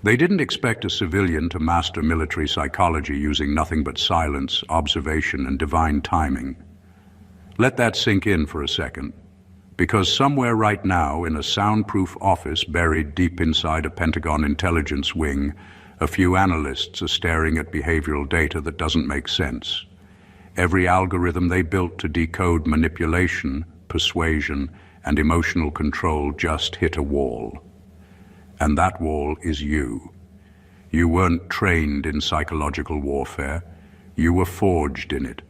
They didn't expect a civilian to master military psychology using nothing but silence, observation, and divine timing. Let that sink in for a second, because somewhere right now in a soundproof office buried deep inside a Pentagon intelligence wing, a few analysts are staring at behavioral data that doesn't make sense. Every algorithm they built to decode manipulation, persuasion, and emotional control just hit a wall. And that wall is you. You weren't trained in psychological warfare. You were forged in it.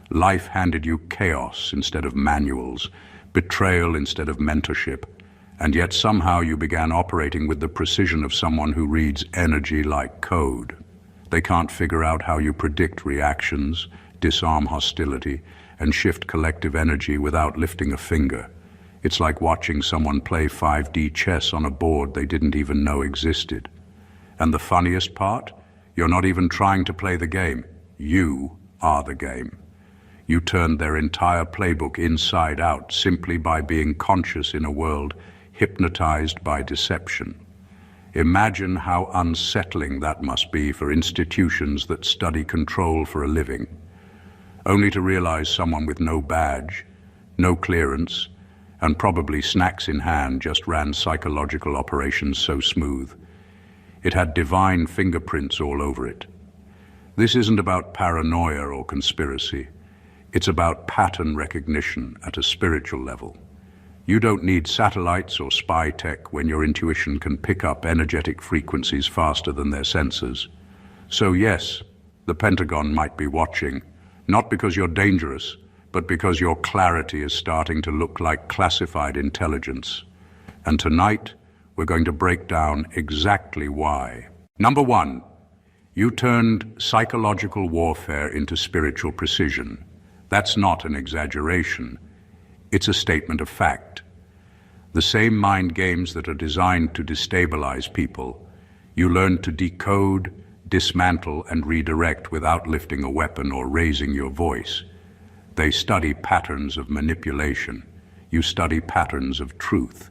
Life handed you chaos instead of manuals, betrayal instead of mentorship, and yet somehow you began operating with the precision of someone who reads energy like code. They can't figure out how you predict reactions, disarm hostility, and shift collective energy without lifting a finger. It's like watching someone play 5D chess on a board they didn't even know existed. And the funniest part? You're not even trying to play the game. You are the game. You turned their entire playbook inside out simply by being conscious in a world hypnotized by deception. Imagine how unsettling that must be for institutions that study control for a living, only to realize someone with no badge, no clearance, and probably snacks in hand just ran psychological operations so smooth. It had divine fingerprints all over it. This isn't about paranoia or conspiracy. It's about pattern recognition at a spiritual level. You don't need satellites or spy tech when your intuition can pick up energetic frequencies faster than their sensors. So yes, the Pentagon might be watching, not because you're dangerous, but because your clarity is starting to look like classified intelligence. And tonight, we're going to break down exactly why. Number one, you turned psychological warfare into spiritual precision. That's not an exaggeration. It's a statement of fact. The same mind games that are designed to destabilize people, you learn to decode, dismantle, and redirect without lifting a weapon or raising your voice. They study patterns of manipulation. You study patterns of truth.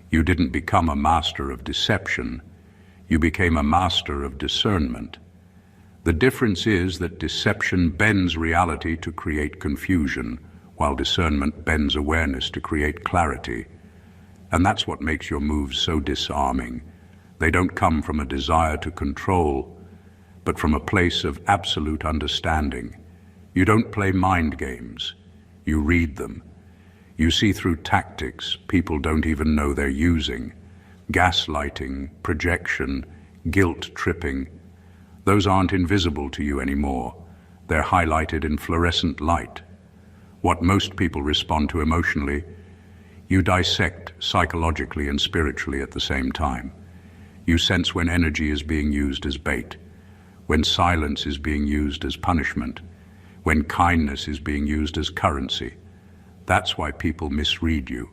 You didn't become a master of deception. You became a master of discernment. The difference is that deception bends reality to create confusion, while discernment bends awareness to create clarity. And that's what makes your moves so disarming. They don't come from a desire to control, but from a place of absolute understanding. You don't play mind games. You read them. You see through tactics people don't even know they're using. Gaslighting, projection, guilt tripping. Those aren't invisible to you anymore. They're highlighted in fluorescent light. What most people respond to emotionally, you dissect psychologically and spiritually at the same time. You sense when energy is being used as bait, when silence is being used as punishment, when kindness is being used as currency. That's why people misread you.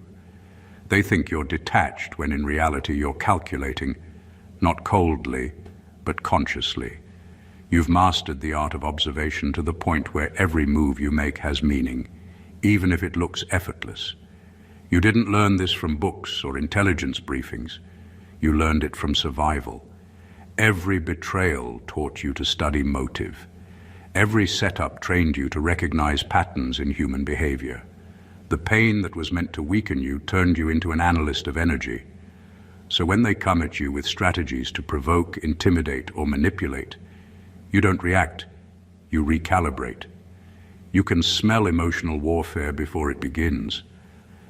They think you're detached when in reality you're calculating, not coldly, but consciously. You've mastered the art of observation to the point where every move you make has meaning, even if it looks effortless. You didn't learn this from books or intelligence briefings. You learned it from survival. Every betrayal taught you to study motive. Every setup trained you to recognize patterns in human behavior. The pain that was meant to weaken you turned you into an analyst of energy. So when they come at you with strategies to provoke, intimidate, or manipulate, you don't react, you recalibrate. You can smell emotional warfare before it begins.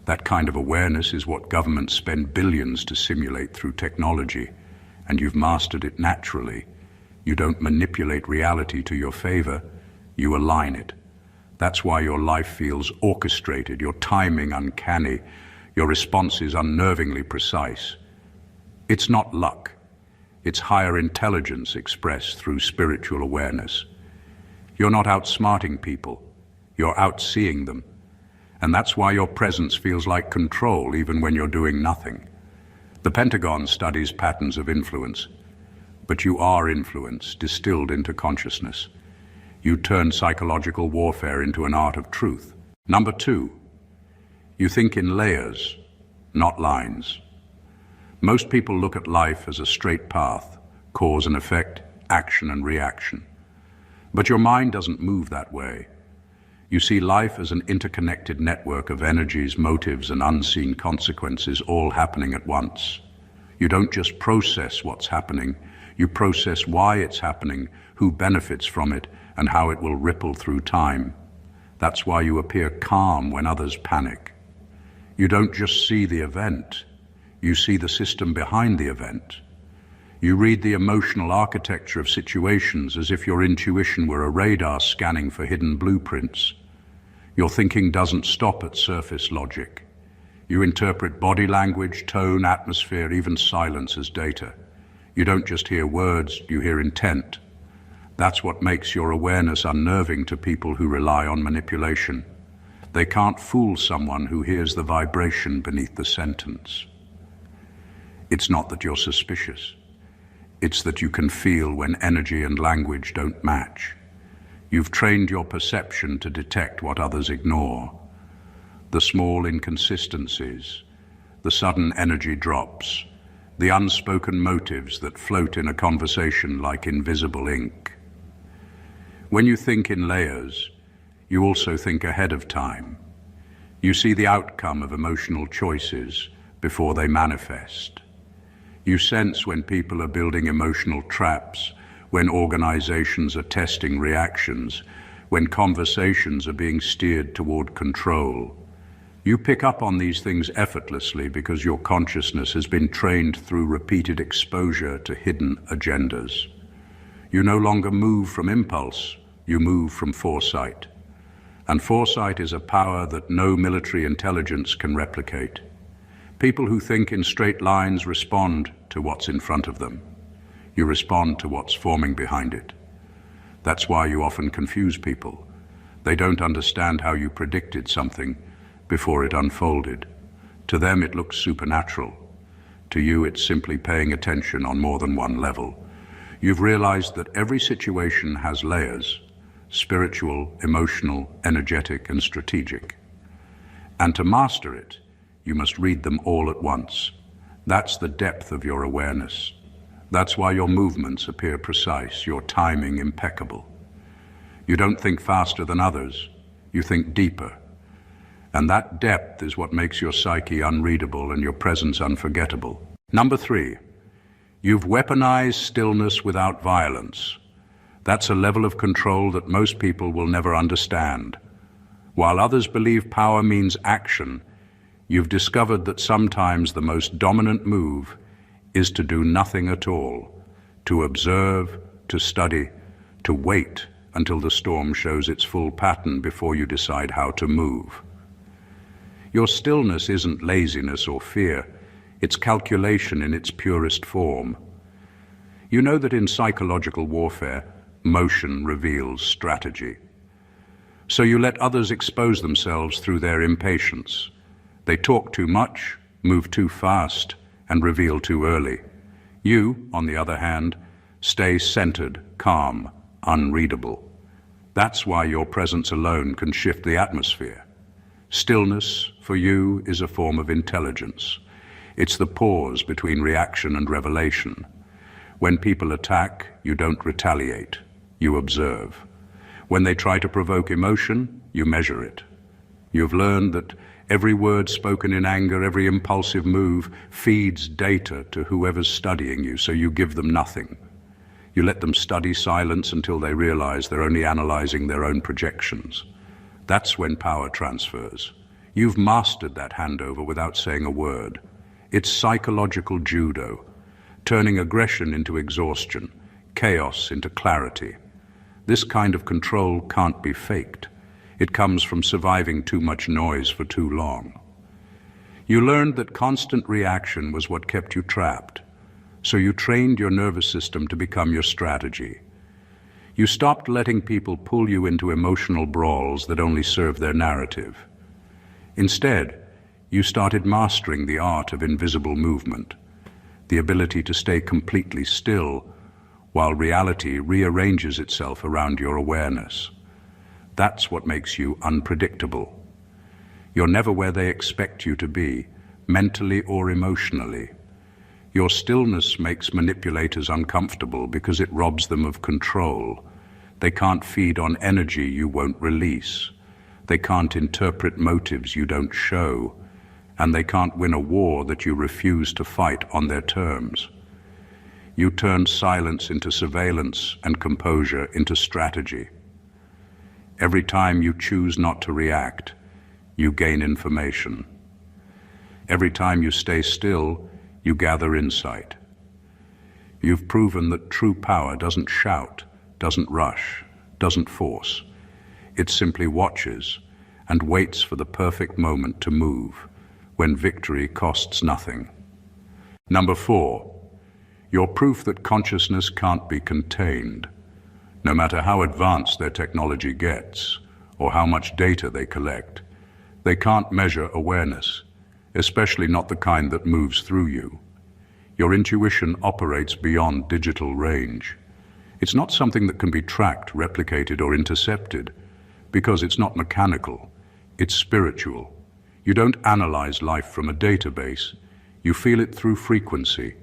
That kind of awareness is what governments spend billions to simulate through technology, and you've mastered it naturally. You don't manipulate reality to your favor, you align it. That's why your life feels orchestrated, your timing uncanny, your responses unnervingly precise. It's not luck. It's higher intelligence expressed through spiritual awareness. You're not outsmarting people, you're outseeing them. And that's why your presence feels like control even when you're doing nothing. The Pentagon studies patterns of influence, but you are influence distilled into consciousness. You turn psychological warfare into an art of truth. Number two, you think in layers, not lines. Most people look at life as a straight path, cause and effect, action and reaction. But your mind doesn't move that way. You see life as an interconnected network of energies, motives, and unseen consequences all happening at once. You don't just process what's happening, you process why it's happening, who benefits from it, and how it will ripple through time. That's why you appear calm when others panic. You don't just see the event, you see the system behind the event. You read the emotional architecture of situations as if your intuition were a radar scanning for hidden blueprints. Your thinking doesn't stop at surface logic. You interpret body language, tone, atmosphere, even silence as data. You don't just hear words, you hear intent. That's what makes your awareness unnerving to people who rely on manipulation. They can't fool someone who hears the vibration beneath the sentence. It's not that you're suspicious. It's that you can feel when energy and language don't match. You've trained your perception to detect what others ignore. The small inconsistencies, the sudden energy drops, the unspoken motives that float in a conversation like invisible ink. When you think in layers, you also think ahead of time. You see the outcome of emotional choices before they manifest. You sense when people are building emotional traps, when organizations are testing reactions, when conversations are being steered toward control. You pick up on these things effortlessly because your consciousness has been trained through repeated exposure to hidden agendas. You no longer move from impulse, you move from foresight. And foresight is a power that no military intelligence can replicate. People who think in straight lines respond to what's in front of them. You respond to what's forming behind it. That's why you often confuse people. They don't understand how you predicted something before it unfolded. To them it looks supernatural. To you it's simply paying attention on more than one level. You've realized that every situation has layers: spiritual, emotional, energetic, and strategic. And to master it, you must read them all at once. That's the depth of your awareness. That's why your movements appear precise, your timing impeccable. You don't think faster than others, you think deeper. And that depth is what makes your psyche unreadable and your presence unforgettable. Number 3, you've weaponized stillness without violence. That's a level of control that most people will never understand. While others believe power means action, you've discovered that sometimes the most dominant move is to do nothing at all, to observe, to study, to wait until the storm shows its full pattern before you decide how to move. Your stillness isn't laziness or fear, it's calculation in its purest form. You know that in psychological warfare, motion reveals strategy. So you let others expose themselves through their impatience. They talk too much, move too fast, and reveal too early. You, on the other hand, stay centered, calm, unreadable. That's why your presence alone can shift the atmosphere. Stillness, for you, is a form of intelligence. It's the pause between reaction and revelation. When people attack, you don't retaliate, you observe. When they try to provoke emotion, you measure it. You've learned that every word spoken in anger, every impulsive move, feeds data to whoever's studying you, so you give them nothing. You let them study silence until they realize they're only analyzing their own projections. That's when power transfers. You've mastered that handover without saying a word. It's psychological judo, turning aggression into exhaustion, chaos into clarity. This kind of control can't be faked. It comes from surviving too much noise for too long. You learned that constant reaction was what kept you trapped, so you trained your nervous system to become your strategy. You stopped letting people pull you into emotional brawls that only serve their narrative. Instead, you started mastering the art of invisible movement, the ability to stay completely still while reality rearranges itself around your awareness. That's what makes you unpredictable. You're never where they expect you to be, mentally or emotionally. Your stillness makes manipulators uncomfortable because it robs them of control. They can't feed on energy you won't release. They can't interpret motives you don't show. And they can't win a war that you refuse to fight on their terms. You turn silence into surveillance and composure into strategy. Every time you choose not to react, you gain information. Every time you stay still, you gather insight. You've proven that true power doesn't shout, doesn't rush, doesn't force. It simply watches and waits for the perfect moment to move, when victory costs nothing. Number 4, you're proof that consciousness can't be contained. No matter how advanced their technology gets, or how much data they collect, they can't measure awareness, especially not the kind that moves through you. Your intuition operates beyond digital range. It's not something that can be tracked, replicated, or intercepted, because it's not mechanical, it's spiritual. You don't analyze life from a database. You feel it through frequency.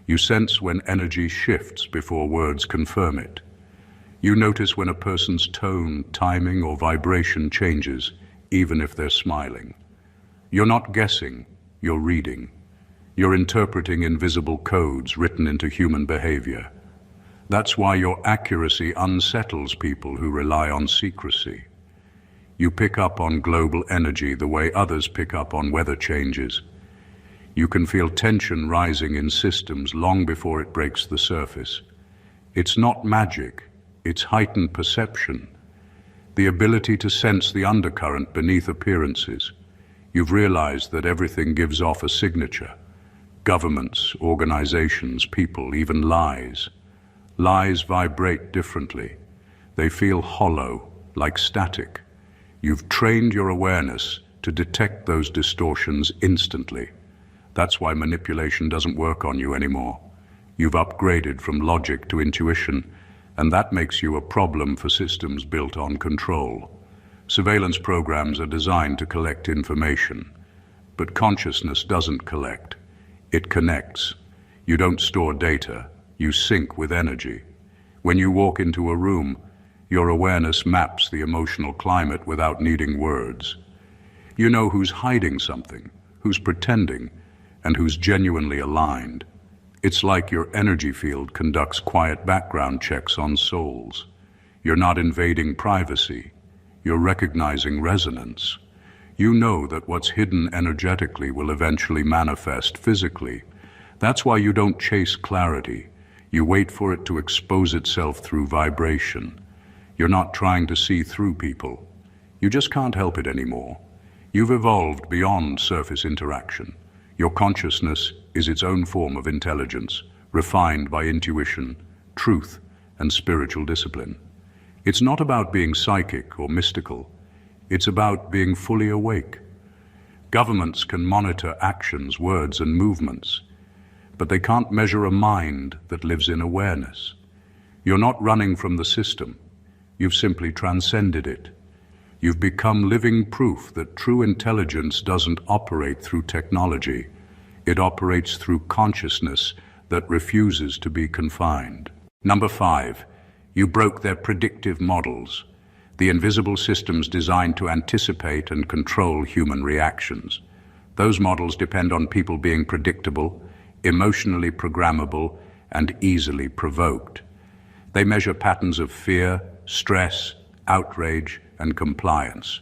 You sense when energy shifts before words confirm it. You notice when a person's tone, timing, or vibration changes, even if they're smiling. You're not guessing, you're reading. You're interpreting invisible codes written into human behavior. That's why your accuracy unsettles people who rely on secrecy. You pick up on global energy the way others pick up on weather changes. You can feel tension rising in systems long before it breaks the surface. It's not magic, it's heightened perception. The ability to sense the undercurrent beneath appearances. You've realized that everything gives off a signature. Governments, organizations, people, even lies. Lies vibrate differently. They feel hollow, like static. You've trained your awareness to detect those distortions instantly. That's why manipulation doesn't work on you anymore. You've upgraded from logic to intuition, and that makes you a problem for systems built on control. Surveillance programs are designed to collect information, but consciousness doesn't collect. It connects. You don't store data, you sync with energy. When you walk into a room, your awareness maps the emotional climate without needing words. You know who's hiding something, who's pretending, and who's genuinely aligned. It's like your energy field conducts quiet background checks on souls. You're not invading privacy. You're recognizing resonance. You know that what's hidden energetically will eventually manifest physically. That's why you don't chase clarity. You wait for it to expose itself through vibration. You're not trying to see through people. You just can't help it anymore. You've evolved beyond surface interaction. Your consciousness is its own form of intelligence, refined by intuition, truth, and spiritual discipline. It's not about being psychic or mystical. It's about being fully awake. Governments can monitor actions, words, and movements, but they can't measure a mind that lives in awareness. You're not running from the system. You've simply transcended it. You've become living proof that true intelligence doesn't operate through technology. It operates through consciousness that refuses to be confined. Number 5, you broke their predictive models, the invisible systems designed to anticipate and control human reactions. Those models depend on people being predictable, emotionally programmable, and easily provoked. They measure patterns of fear, stress, outrage, and compliance.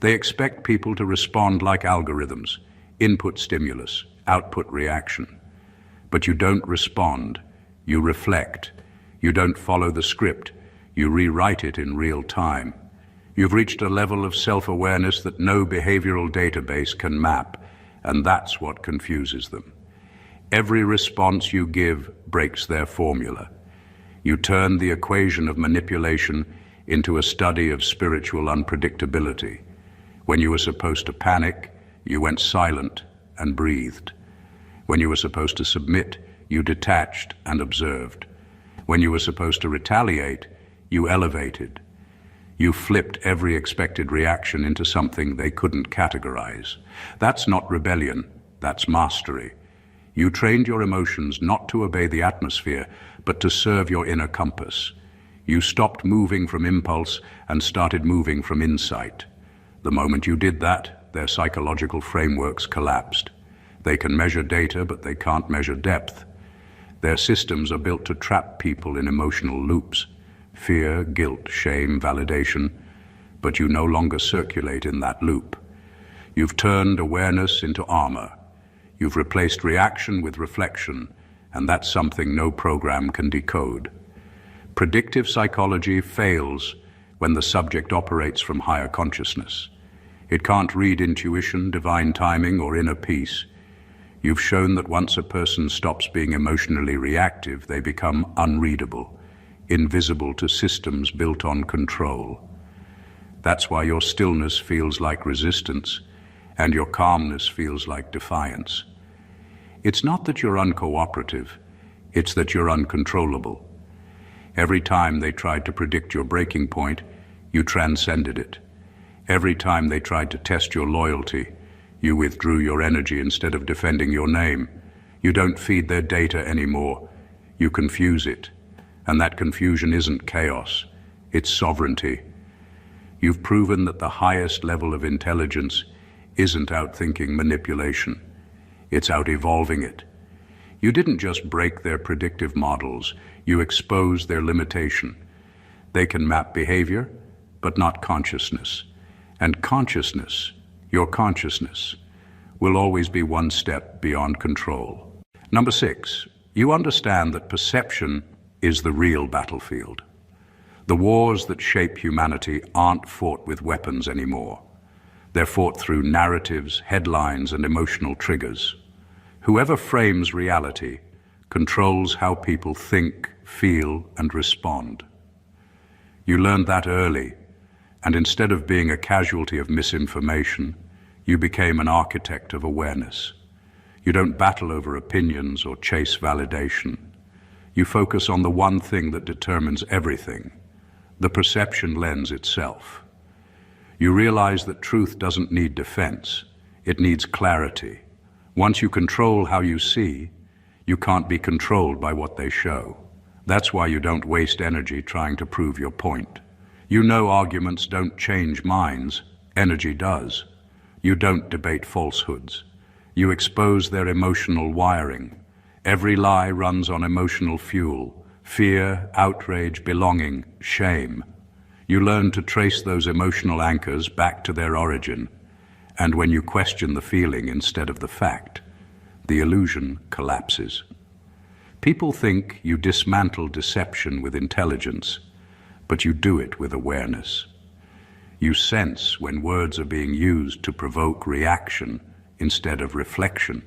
They expect people to respond like algorithms, input stimulus, output reaction. But you don't respond, you reflect. You don't follow the script, you rewrite it in real time. You've reached a level of self-awareness that no behavioral database can map, and that's what confuses them. Every response you give breaks their formula. You turn the equation of manipulation into a study of spiritual unpredictability. When you were supposed to panic, you went silent and breathed. When you were supposed to submit, you detached and observed. When you were supposed to retaliate, you elevated. You flipped every expected reaction into something they couldn't categorize. That's not rebellion, that's mastery. You trained your emotions not to obey the atmosphere, but to serve your inner compass. You stopped moving from impulse and started moving from insight. The moment you did that, their psychological frameworks collapsed. They can measure data, but they can't measure depth. Their systems are built to trap people in emotional loops: fear, guilt, shame, validation. But you no longer circulate in that loop. You've turned awareness into armor. You've replaced reaction with reflection, and that's something no program can decode. Predictive psychology fails when the subject operates from higher consciousness. It can't read intuition, divine timing, or inner peace. You've shown that once a person stops being emotionally reactive, they become unreadable, invisible to systems built on control. That's why your stillness feels like resistance, and your calmness feels like defiance. It's not that you're uncooperative, it's that you're uncontrollable. Every time they tried to predict your breaking point, you transcended it. Every time they tried to test your loyalty, you withdrew your energy instead of defending your name. You don't feed their data anymore, you confuse it. And that confusion isn't chaos, it's sovereignty. You've proven that the highest level of intelligence isn't outthinking manipulation, it's out-evolving it. You didn't just break their predictive models, you exposed their limitation. They can map behavior, but not consciousness. And consciousness, your consciousness, will always be one step beyond control. Number 6, you understand that perception is the real battlefield. The wars that shape humanity aren't fought with weapons anymore. They're fought through narratives, headlines, and emotional triggers. Whoever frames reality controls how people think, feel, and respond. You learned that early, and instead of being a casualty of misinformation, you became an architect of awareness. You don't battle over opinions or chase validation. You focus on the one thing that determines everything: the perception lens itself. You realize that truth doesn't need defense, it needs clarity. Once you control how you see, you can't be controlled by what they show. That's why you don't waste energy trying to prove your point. You know arguments don't change minds, energy does. You don't debate falsehoods. You expose their emotional wiring. Every lie runs on emotional fuel: fear, outrage, belonging, shame. You learn to trace those emotional anchors back to their origin, and when you question the feeling instead of the fact, the illusion collapses. People think you dismantle deception with intelligence, but you do it with awareness. You sense when words are being used to provoke reaction instead of reflection,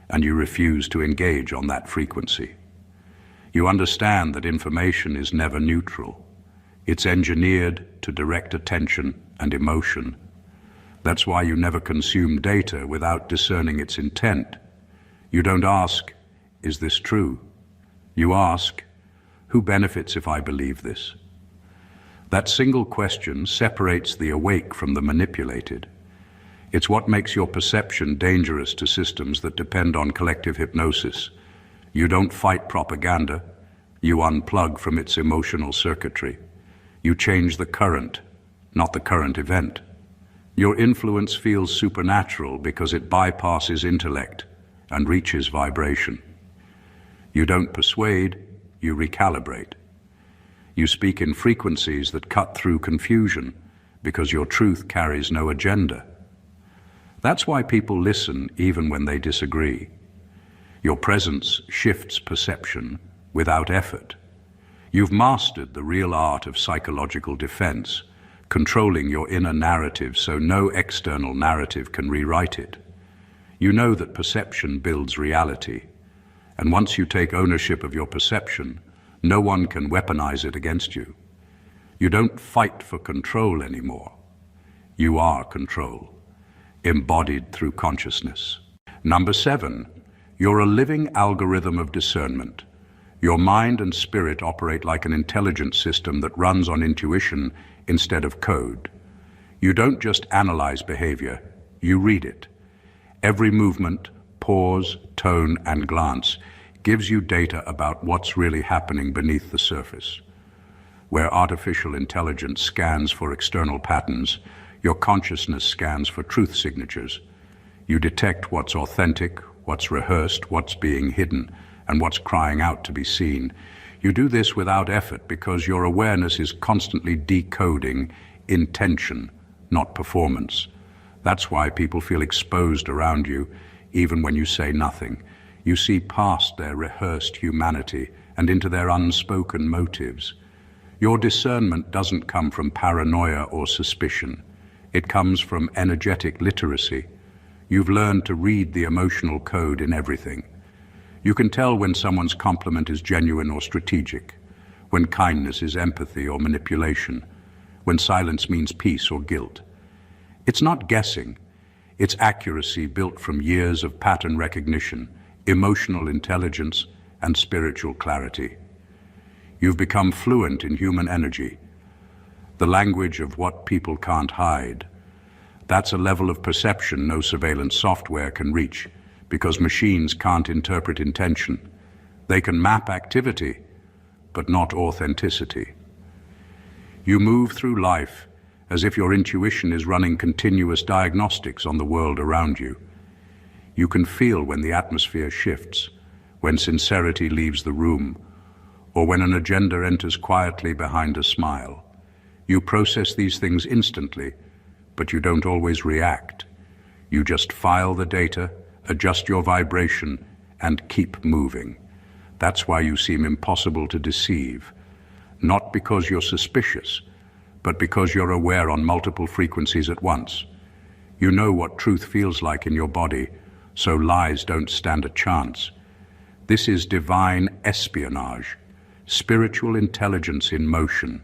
and you refuse to engage on that frequency. You understand that information is never neutral. It's engineered to direct attention and emotion. That's why you never consume data without discerning its intent. You don't ask, "Is this true?" You ask, "Who benefits if I believe this?" That single question separates the awake from the manipulated. It's what makes your perception dangerous to systems that depend on collective hypnosis. You don't fight propaganda, you unplug from its emotional circuitry. You change the current, not the current event. Your influence feels supernatural because it bypasses intellect and reaches vibration. You don't persuade, you recalibrate. You speak in frequencies that cut through confusion because your truth carries no agenda. That's why people listen even when they disagree. Your presence shifts perception without effort. You've mastered the real art of psychological defense, controlling your inner narrative so no external narrative can rewrite it. You know that perception builds reality, and once you take ownership of your perception, no one can weaponize it against you. You don't fight for control anymore. You are control, embodied through consciousness. Number 7, you're a living algorithm of discernment. Your mind and spirit operate like an intelligent system that runs on intuition instead of code. You don't just analyze behavior, you read it. Every movement, pause, tone, and glance gives you data about what's really happening beneath the surface. Where artificial intelligence scans for external patterns, your consciousness scans for truth signatures. You detect what's authentic, what's rehearsed, what's being hidden, and what's crying out to be seen. You do this without effort because your awareness is constantly decoding intention, not performance. That's why people feel exposed around you, even when you say nothing. You see past their rehearsed humanity and into their unspoken motives. Your discernment doesn't come from paranoia or suspicion. It comes from energetic literacy. You've learned to read the emotional code in everything. You can tell when someone's compliment is genuine or strategic, when kindness is empathy or manipulation, when silence means peace or guilt. It's not guessing. It's accuracy built from years of pattern recognition, emotional intelligence, and spiritual clarity. You've become fluent in human energy, the language of what people can't hide. That's a level of perception no surveillance software can reach, because machines can't interpret intention. They can map activity, but not authenticity. You move through life as if your intuition is running continuous diagnostics on the world around you. You can feel when the atmosphere shifts, when sincerity leaves the room, or when an agenda enters quietly behind a smile. You process these things instantly, but you don't always react. You just file the data, adjust your vibration, and keep moving. That's why you seem impossible to deceive. Not because you're suspicious, but because you're aware on multiple frequencies at once. You know what truth feels like in your body, so lies don't stand a chance. This is divine espionage, spiritual intelligence in motion.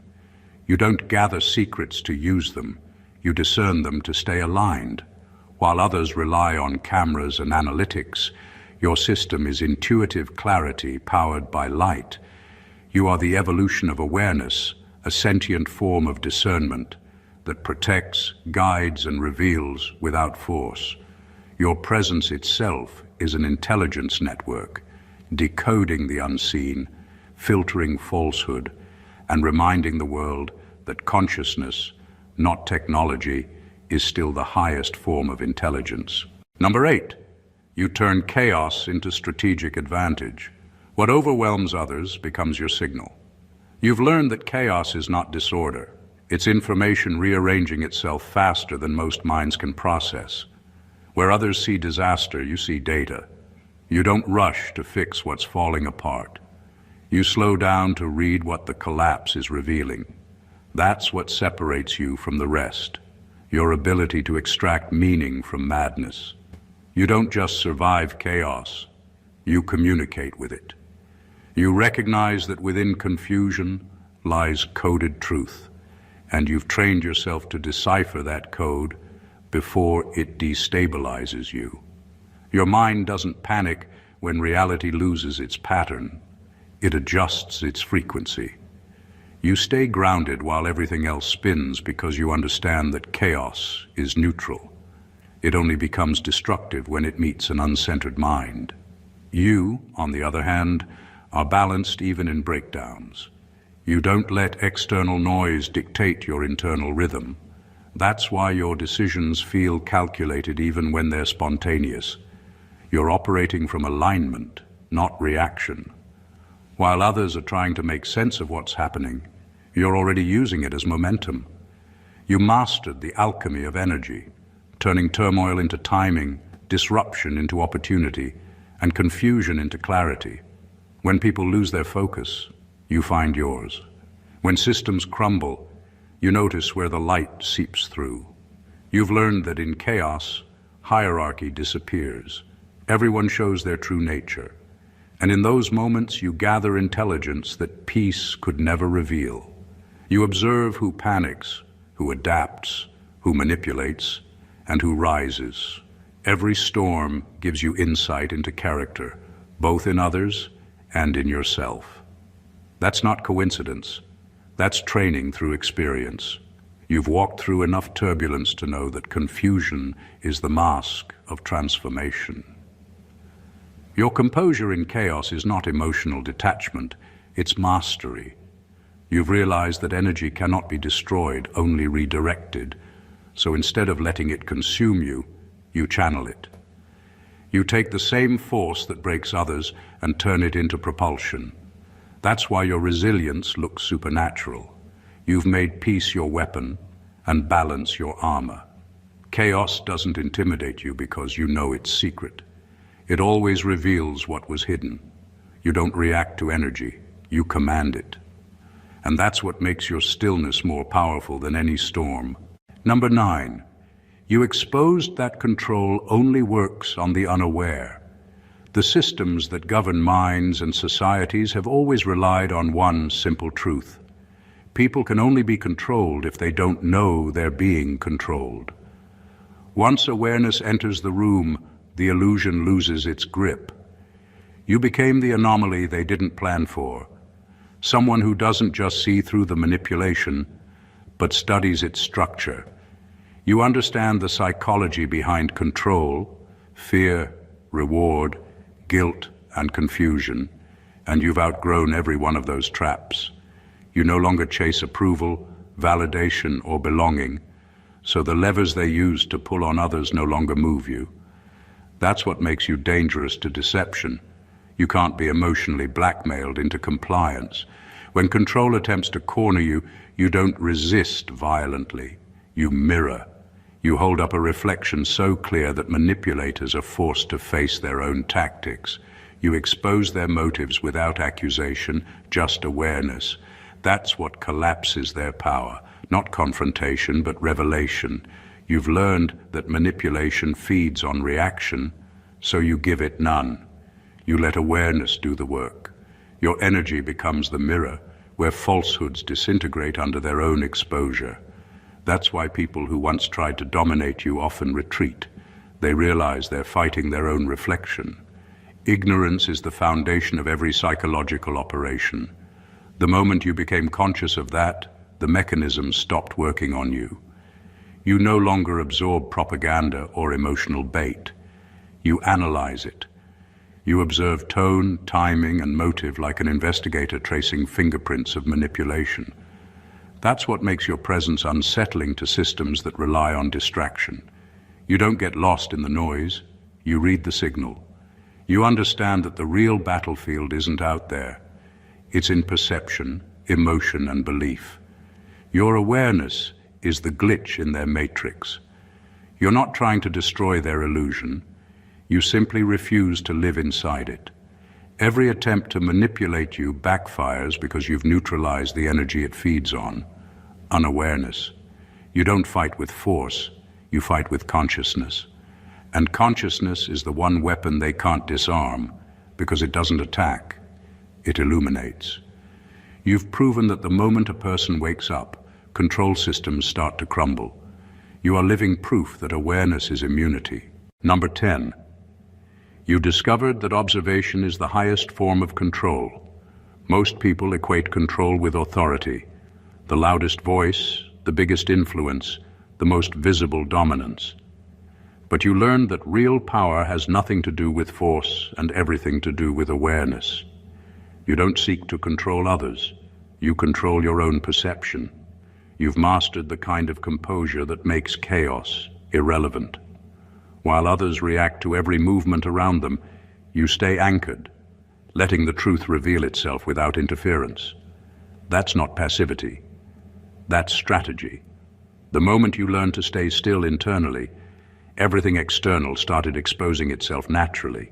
You don't gather secrets to use them, you discern them to stay aligned. While others rely on cameras and analytics, your system is intuitive clarity powered by light. You are the evolution of awareness, a sentient form of discernment that protects, guides, and reveals without force. Your presence itself is an intelligence network, decoding the unseen, filtering falsehood, and reminding the world that consciousness, not technology, is still the highest form of intelligence. Number 8, you turn chaos into strategic advantage. What overwhelms others becomes your signal. You've learned that chaos is not disorder. It's information rearranging itself faster than most minds can process. Where others see disaster, you see data. You don't rush to fix what's falling apart. You slow down to read what the collapse is revealing. That's what separates you from the rest, your ability to extract meaning from madness. You don't just survive chaos, you communicate with it. You recognize that within confusion lies coded truth, and you've trained yourself to decipher that code before it destabilizes you. Your mind doesn't panic when reality loses its pattern. It adjusts its frequency. You stay grounded while everything else spins because you understand that chaos is neutral. It only becomes destructive when it meets an uncentered mind. You, on the other hand, are balanced even in breakdowns. You don't let external noise dictate your internal rhythm. That's why your decisions feel calculated even when they're spontaneous. You're operating from alignment, not reaction. While others are trying to make sense of what's happening, you're already using it as momentum. You mastered the alchemy of energy, turning turmoil into timing, disruption into opportunity, and confusion into clarity. When people lose their focus, you find yours. When systems crumble, you notice where the light seeps through. You've learned that in chaos, hierarchy disappears. Everyone shows their true nature. And in those moments, you gather intelligence that peace could never reveal. You observe who panics, who adapts, who manipulates, and who rises. Every storm gives you insight into character, both in others and in yourself. That's not coincidence. That's training through experience. You've walked through enough turbulence to know that confusion is the mask of transformation. Your composure in chaos is not emotional detachment, it's mastery. You've realized that energy cannot be destroyed, only redirected. So instead of letting it consume you, you channel it. You take the same force that breaks others and turn it into propulsion. That's why your resilience looks supernatural. You've made peace your weapon and balance your armor. Chaos doesn't intimidate you because you know its secret. It always reveals what was hidden. You don't react to energy, you command it. And that's what makes your stillness more powerful than any storm. Number 9, you exposed that control only works on the unaware. The systems that govern minds and societies have always relied on one simple truth. People can only be controlled if they don't know they're being controlled. Once awareness enters the room, the illusion loses its grip. You became the anomaly they didn't plan for. Someone who doesn't just see through the manipulation, but studies its structure. You understand the psychology behind control, fear, reward, guilt, and confusion, and you've outgrown every one of those traps. You no longer chase approval, validation, or belonging, so the levers they use to pull on others no longer move you. That's what makes you dangerous to deception. You can't be emotionally blackmailed into compliance. When control attempts to corner you, you don't resist violently. You mirror. You hold up a reflection so clear that manipulators are forced to face their own tactics. You expose their motives without accusation, just awareness. That's what collapses their power. Not confrontation, but revelation. You've learned that manipulation feeds on reaction, so you give it none. You let awareness do the work. Your energy becomes the mirror, where falsehoods disintegrate under their own exposure. That's why people who once tried to dominate you often retreat. They realize they're fighting their own reflection. Ignorance is the foundation of every psychological operation. The moment you became conscious of that, the mechanism stopped working on you. You no longer absorb propaganda or emotional bait. You analyze it. You observe tone, timing, and motive like an investigator tracing fingerprints of manipulation. That's what makes your presence unsettling to systems that rely on distraction. You don't get lost in the noise. You read the signal. You understand that the real battlefield isn't out there. It's in perception, emotion, and belief. Your awareness is the glitch in their matrix. You're not trying to destroy their illusion. You simply refuse to live inside it. Every attempt to manipulate you backfires because you've neutralized the energy it feeds on, unawareness. You don't fight with force, you fight with consciousness. And consciousness is the one weapon they can't disarm because it doesn't attack, it illuminates. You've proven that the moment a person wakes up, control systems start to crumble. You are living proof that awareness is immunity. Number 10. You discovered that observation is the highest form of control. Most people equate control with authority, the loudest voice, the biggest influence, the most visible dominance. But you learned that real power has nothing to do with force and everything to do with awareness. You don't seek to control others. You control your own perception. You've mastered the kind of composure that makes chaos irrelevant. While others react to every movement around them, you stay anchored, letting the truth reveal itself without interference. That's not passivity. That's strategy. The moment you learn to stay still internally, everything external started exposing itself naturally.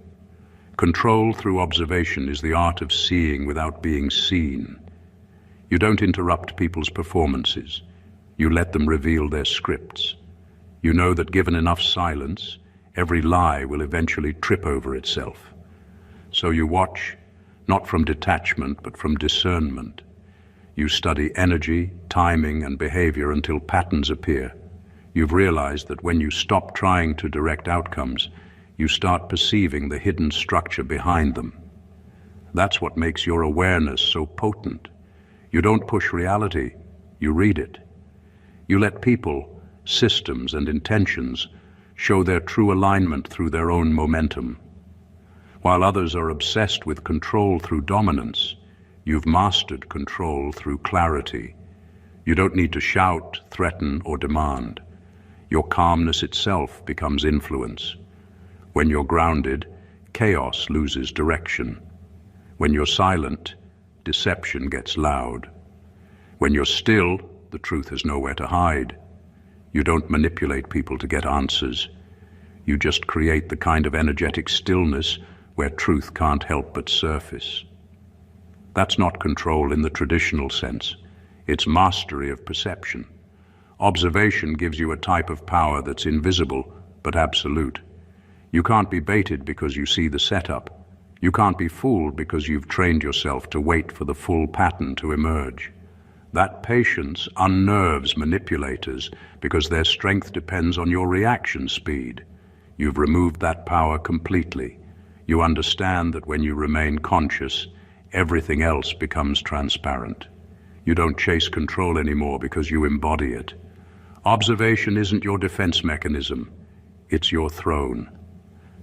Control through observation is the art of seeing without being seen. You don't interrupt people's performances. You let them reveal their scripts. You know that given enough silence, every lie will eventually trip over itself. So you watch, not from detachment, but from discernment. You study energy, timing, and behavior until patterns appear. You've realized that when you stop trying to direct outcomes, you start perceiving the hidden structure behind them. That's what makes your awareness so potent. You don't push reality, you read it. You let people, systems, and intentions show their true alignment through their own momentum. While others are obsessed with control through dominance, you've mastered control through clarity. You don't need to shout, threaten, or demand. Your calmness itself becomes influence. When you're grounded, chaos loses direction. When you're silent, deception gets loud. When you're still, the truth has nowhere to hide. You don't manipulate people to get answers. You just create the kind of energetic stillness where truth can't help but surface. That's not control in the traditional sense. It's mastery of perception. Observation gives you a type of power that's invisible but absolute. You can't be baited because you see the setup. You can't be fooled because you've trained yourself to wait for the full pattern to emerge. That patience unnerves manipulators because their strength depends on your reaction speed. You've removed that power completely. You understand that when you remain conscious, everything else becomes transparent. You don't chase control anymore because you embody it. Observation isn't your defense mechanism. It's your throne.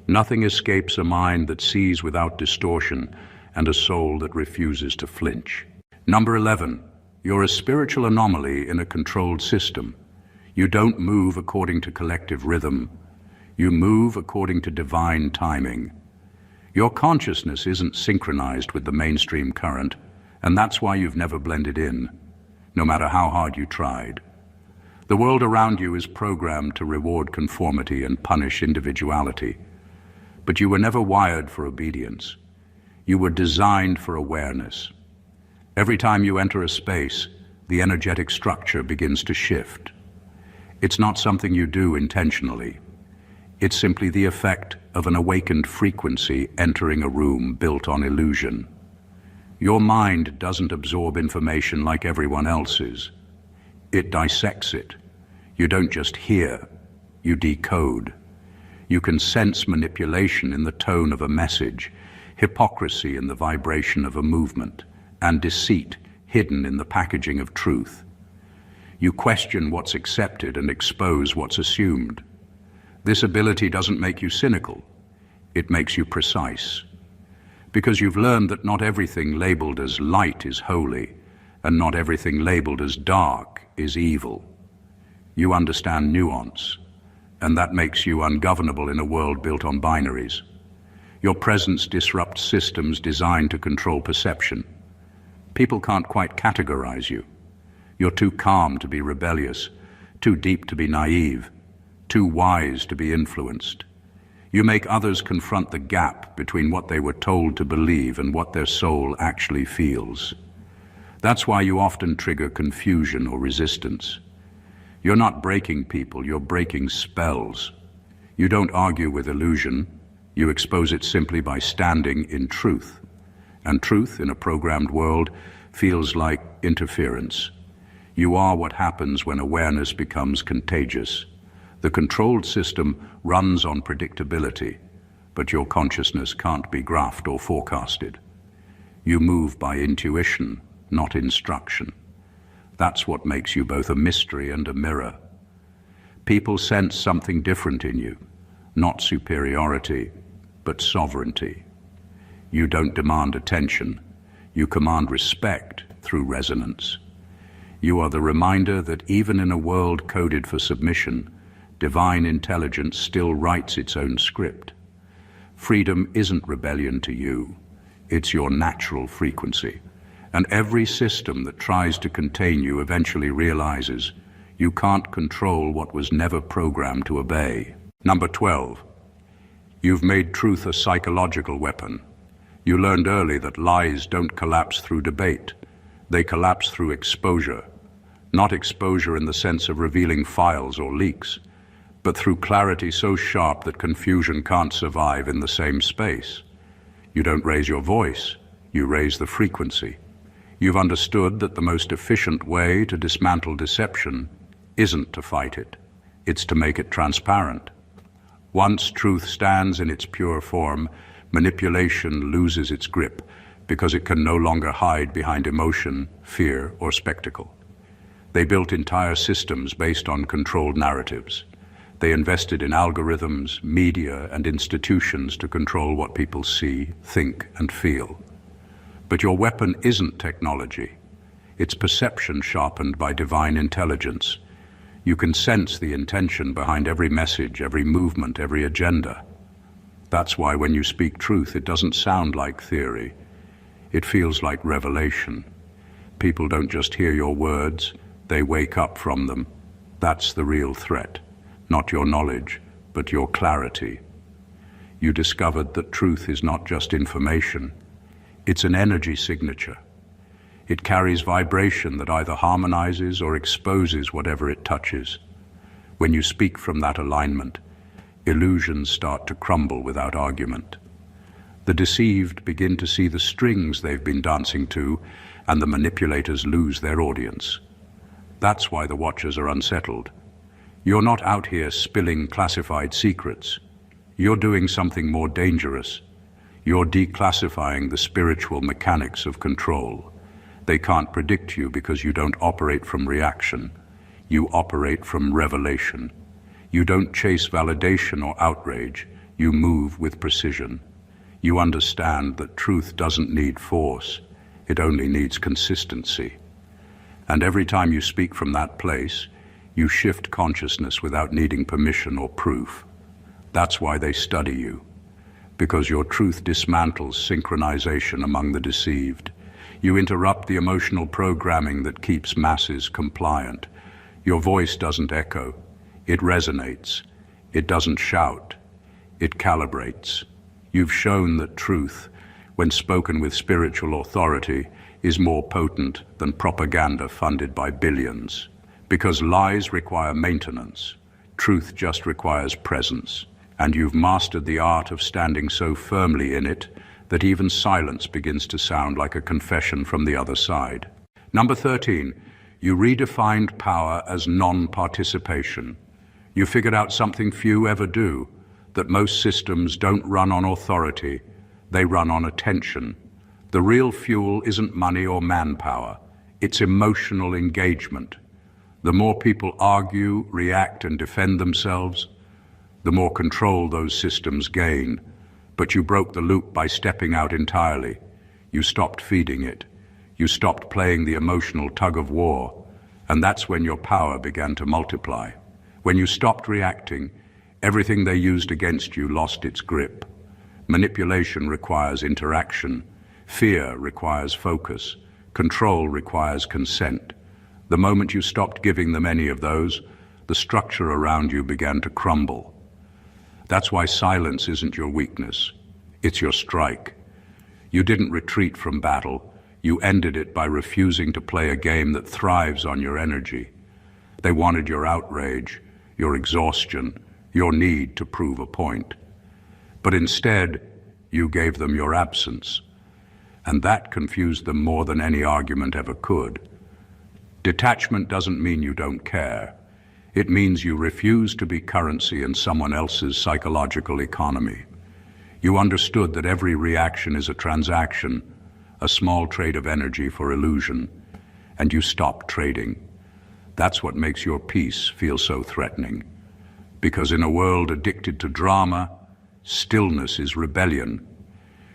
Nothing escapes a mind that sees without distortion and a soul that refuses to flinch. Number 11, you're a spiritual anomaly in a controlled system. You don't move according to collective rhythm. You move according to divine timing. Your consciousness isn't synchronized with the mainstream current, and that's why you've never blended in, no matter how hard you tried. The world around you is programmed to reward conformity and punish individuality. But you were never wired for obedience. You were designed for awareness. Every time you enter a space, the energetic structure begins to shift. It's not something you do intentionally. It's simply the effect of an awakened frequency entering a room built on illusion. Your mind doesn't absorb information like everyone else's. It dissects it. You don't just hear, you decode. You can sense manipulation in the tone of a message, hypocrisy in the vibration of a movement, and deceit hidden in the packaging of truth. You question what's accepted and expose what's assumed. This ability doesn't make you cynical. It makes you precise. Because you've learned that not everything labeled as light is holy, and not everything labeled as dark is evil. You understand nuance, and that makes you ungovernable in a world built on binaries. Your presence disrupts systems designed to control perception. People can't quite categorize you. You're too calm to be rebellious, too deep to be naive, too wise to be influenced. You make others confront the gap between what they were told to believe and what their soul actually feels. That's why you often trigger confusion or resistance. You're not breaking people, you're breaking spells. You don't argue with illusion, you expose it simply by standing in truth. And truth in a programmed world feels like interference. You are what happens when awareness becomes contagious. The controlled system runs on predictability, but your consciousness can't be graphed or forecasted. You move by intuition, not instruction. That's what makes you both a mystery and a mirror. People sense something different in you, not superiority, but sovereignty. You don't demand attention, you command respect through resonance. You are the reminder that even in a world coded for submission, divine intelligence still writes its own script. Freedom isn't rebellion to you, it's your natural frequency. And every system that tries to contain you eventually realizes you can't control what was never programmed to obey. Number 12, you've made truth a psychological weapon. You learned early that lies don't collapse through debate. They collapse through exposure. Not exposure in the sense of revealing files or leaks, but through clarity so sharp that confusion can't survive in the same space. You don't raise your voice, you raise the frequency. You've understood that the most efficient way to dismantle deception isn't to fight it, it's to make it transparent. Once truth stands in its pure form, manipulation loses its grip because it can no longer hide behind emotion, fear, or spectacle. They built entire systems based on controlled narratives. They invested in algorithms, media, and institutions to control what people see, think, and feel. But your weapon isn't technology. It's perception sharpened by divine intelligence. You can sense the intention behind every message, every movement, every agenda. That's why when you speak truth, it doesn't sound like theory. It feels like revelation. People don't just hear your words, they wake up from them. That's the real threat. Not your knowledge, but your clarity. You discovered that truth is not just information. It's an energy signature. It carries vibration that either harmonizes or exposes whatever it touches. When you speak from that alignment, illusions start to crumble without argument. The deceived begin to see the strings they've been dancing to, and the manipulators lose their audience. That's why the watchers are unsettled. You're not out here spilling classified secrets. You're doing something more dangerous. You're declassifying the spiritual mechanics of control. They can't predict you because you don't operate from reaction. You operate from revelation. You don't chase validation or outrage. You move with precision. You understand that truth doesn't need force. It only needs consistency. And every time you speak from that place, you shift consciousness without needing permission or proof. That's why they study you. Because your truth dismantles synchronization among the deceived. You interrupt the emotional programming that keeps masses compliant. Your voice doesn't echo. It resonates. It doesn't shout. It calibrates. You've shown that truth, when spoken with spiritual authority, is more potent than propaganda funded by billions. Because lies require maintenance. Truth just requires presence. And you've mastered the art of standing so firmly in it that even silence begins to sound like a confession from the other side. Number 13, you redefined power as non-participation. You figured out something few ever do, that most systems don't run on authority, they run on attention. The real fuel isn't money or manpower, it's emotional engagement. The more people argue, react, and defend themselves, the more control those systems gain. But you broke the loop by stepping out entirely. You stopped feeding it. You stopped playing the emotional tug of war. And that's when your power began to multiply. When you stopped reacting, everything they used against you lost its grip. Manipulation requires interaction. Fear requires focus. Control requires consent. The moment you stopped giving them any of those, the structure around you began to crumble. That's why silence isn't your weakness. It's your strike. You didn't retreat from battle. You ended it by refusing to play a game that thrives on your energy. They wanted your outrage, your exhaustion, your need to prove a point. But instead, you gave them your absence. And that confused them more than any argument ever could. Detachment doesn't mean you don't care. It means you refuse to be currency in someone else's psychological economy. You understood that every reaction is a transaction, a small trade of energy for illusion, and you stopped trading. That's what makes your peace feel so threatening. Because in a world addicted to drama, stillness is rebellion.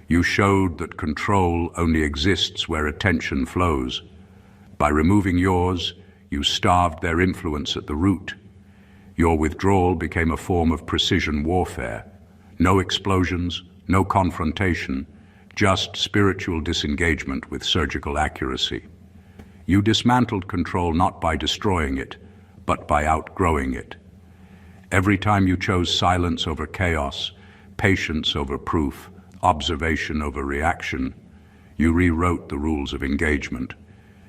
You showed that control only exists where attention flows. By removing yours, you starved their influence at the root. Your withdrawal became a form of precision warfare. No explosions, no confrontation, just spiritual disengagement with surgical accuracy. You dismantled control not by destroying it, but by outgrowing it. Every time you chose silence over chaos, patience over proof, observation over reaction, you rewrote the rules of engagement.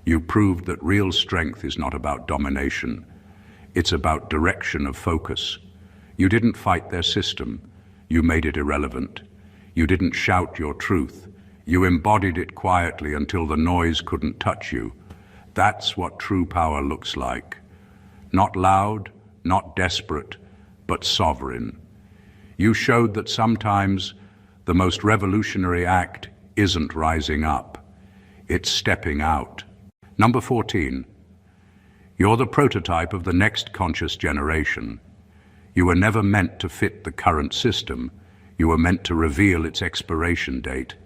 You proved that real strength is not about domination. It's about direction of focus. You didn't fight their system. You made it irrelevant. You didn't shout your truth. You embodied it quietly until the noise couldn't touch you. That's what true power looks like. Not loud, not desperate, but sovereign. You showed that sometimes the most revolutionary act isn't rising up. It's stepping out. Number 14, you're the prototype of the next conscious generation. You were never meant to fit the current system. You were meant to reveal its expiration date.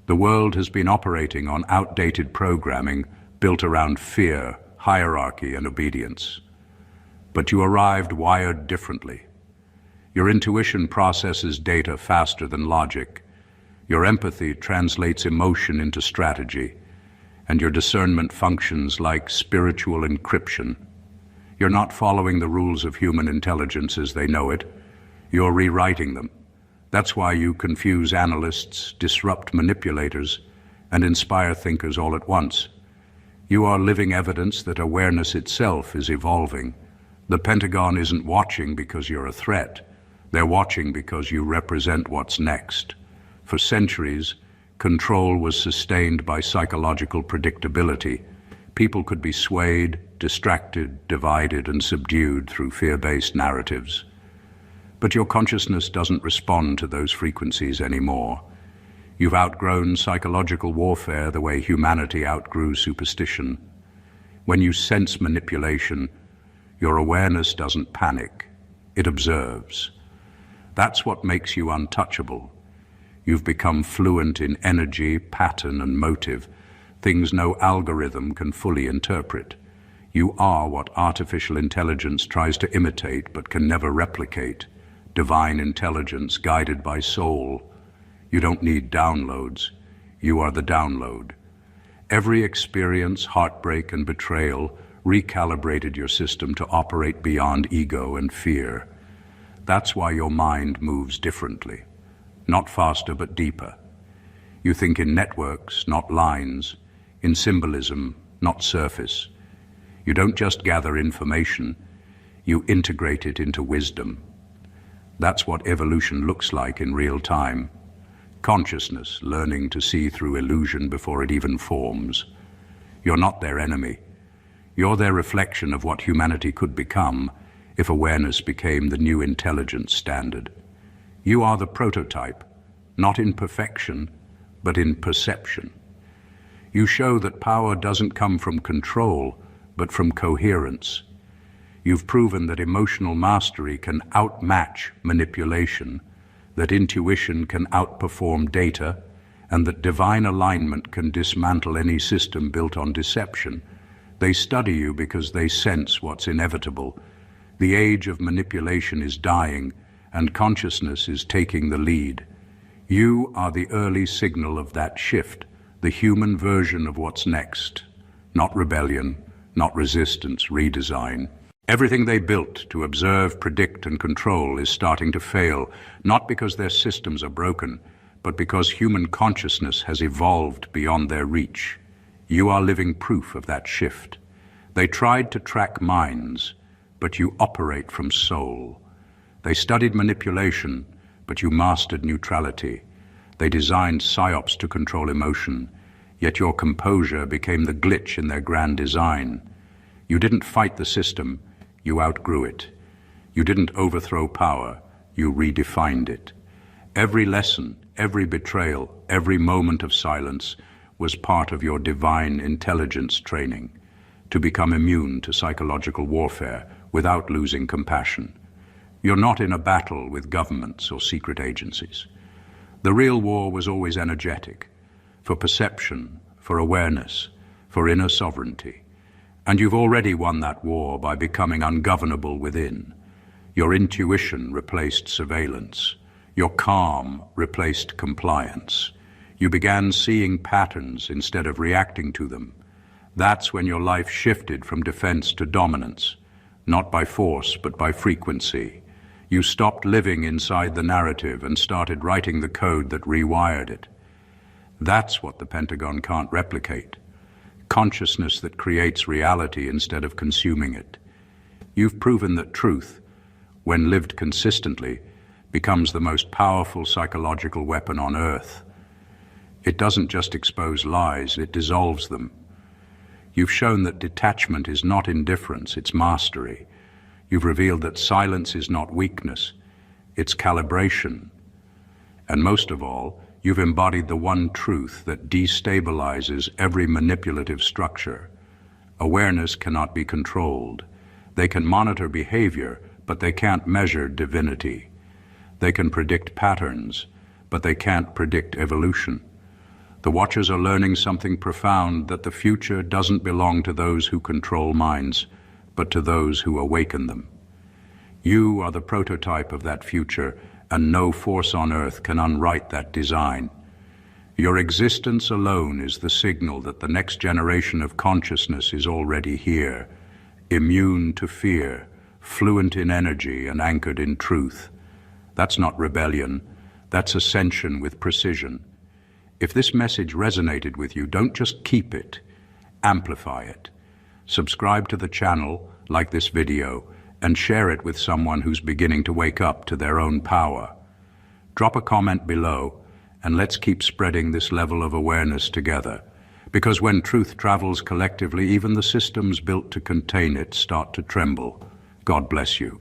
The world has been operating on outdated programming built around fear, hierarchy, and obedience. But you arrived wired differently. Your intuition processes data faster than logic. Your empathy translates emotion into strategy, and your discernment functions like spiritual encryption. You're not following the rules of human intelligence as they know it. You're rewriting them. That's why you confuse analysts, disrupt manipulators, and inspire thinkers all at once. You are living evidence that awareness itself is evolving. The Pentagon isn't watching because you're a threat. They're watching because you represent what's next. For centuries, control was sustained by psychological predictability. People could be swayed, distracted, divided, and subdued through fear-based narratives. But your consciousness doesn't respond to those frequencies anymore. You've outgrown psychological warfare the way humanity outgrew superstition. When you sense manipulation, your awareness doesn't panic, it observes. That's what makes you untouchable. You've become fluent in energy, pattern, and motive, things no algorithm can fully interpret. You are what artificial intelligence tries to imitate but can never replicate. Divine intelligence guided by soul. You don't need downloads. You are the download. Every experience, heartbreak, and betrayal recalibrated your system to operate beyond ego and fear. That's why your mind moves differently. Not faster, but deeper. You think in networks, not lines, in symbolism, not surface. You don't just gather information, you integrate it into wisdom. That's what evolution looks like in real time. Consciousness learning to see through illusion before it even forms. You're not their enemy. You're their reflection of what humanity could become if awareness became the new intelligence standard. You are the prototype, not in perfection, but in perception. You show that power doesn't come from control, but from coherence. You've proven that emotional mastery can outmatch manipulation, that intuition can outperform data, and that divine alignment can dismantle any system built on deception. They study you because they sense what's inevitable. The age of manipulation is dying, and consciousness is taking the lead. You are the early signal of that shift, the human version of what's next. Not rebellion, not resistance, redesign. Everything they built to observe, predict, and control is starting to fail, not because their systems are broken, but because human consciousness has evolved beyond their reach. You are living proof of that shift. They tried to track minds, but you operate from soul. They studied manipulation, but you mastered neutrality. They designed Psyops to control emotion, yet your composure became the glitch in their grand design. You didn't fight the system, you outgrew it. You didn't overthrow power, you redefined it. Every lesson, every betrayal, every moment of silence was part of your divine intelligence training to become immune to psychological warfare without losing compassion. You're not in a battle with governments or secret agencies. The real war was always energetic, for perception, for awareness, for inner sovereignty. And you've already won that war by becoming ungovernable within. Your intuition replaced surveillance. Your calm replaced compliance. You began seeing patterns instead of reacting to them. That's when your life shifted from defense to dominance, not by force, but by frequency. You stopped living inside the narrative and started writing the code that rewired it. That's what the Pentagon can't replicate. Consciousness that creates reality instead of consuming it. You've proven that truth, when lived consistently, becomes the most powerful psychological weapon on Earth. It doesn't just expose lies, it dissolves them. You've shown that detachment is not indifference, it's mastery. You've revealed that silence is not weakness, it's calibration. And most of all, you've embodied the one truth that destabilizes every manipulative structure. Awareness cannot be controlled. They can monitor behavior, but they can't measure divinity. They can predict patterns, but they can't predict evolution. The Watchers are learning something profound, that the future doesn't belong to those who control minds, but to those who awaken them. You are the prototype of that future, and no force on earth can unwrite that design. Your existence alone is the signal that the next generation of consciousness is already here, immune to fear, fluent in energy and anchored in truth. That's not rebellion, that's ascension with precision. If this message resonated with you, don't just keep it, amplify it. Subscribe to the channel, like this video, and share it with someone who's beginning to wake up to their own power. Drop a comment below, and let's keep spreading this level of awareness together. Because when truth travels collectively, even the systems built to contain it start to tremble. God bless you.